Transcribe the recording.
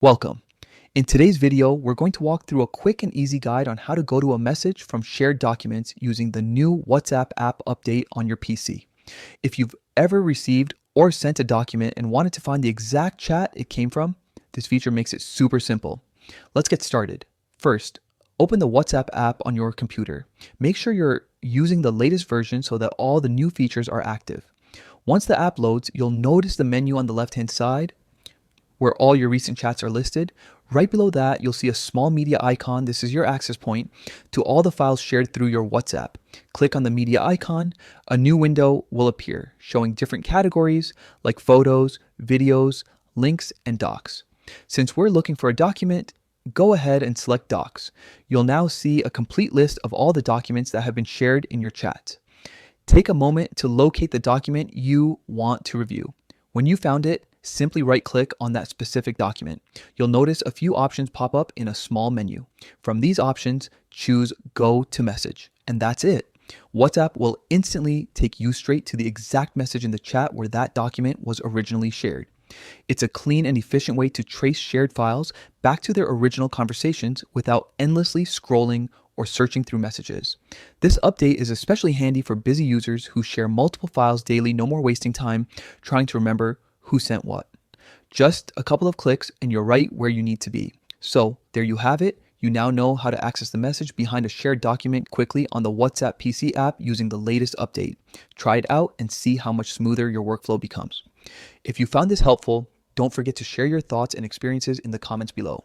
Welcome. In today's video, we're going to walk through a quick and easy guide on how to go to a message from shared documents using the new WhatsApp app update on your PC. If you've ever received or sent a document and wanted to find the exact chat it came from, this feature makes it super simple. Let's get started. First, open the WhatsApp app on your computer. Make sure you're using the latest version so that all the new features are active. Once the app loads, you'll notice the menu on the left-hand side where all your recent chats are listed. Right below that, you'll see a small media icon. This is your access point to all the files shared through your WhatsApp. Click on the media icon. A new window will appear showing different categories like photos, videos, links, and docs. Since we're looking for a document, go ahead and select Docs. You'll now see a complete list of all the documents that have been shared in your chat. Take a moment to locate the document you want to review. When you found it, simply right-click on that specific document. You'll notice a few options pop up in a small menu. From these options, choose Go to Message, and that's it. WhatsApp will instantly take you straight to the exact message in the chat where that document was originally shared. It's a clean and efficient way to trace shared files back to their original conversations without endlessly scrolling or searching through messages. This update is especially handy for busy users who share multiple files daily. No more wasting time trying to remember who sent what. Just a couple of clicks and you're right where you need to be. So there you have it. You now know how to access the message behind a shared document quickly on the WhatsApp PC app using the latest update. Try it out and see how much smoother your workflow becomes. If you found this helpful, don't forget to share your thoughts and experiences in the comments below.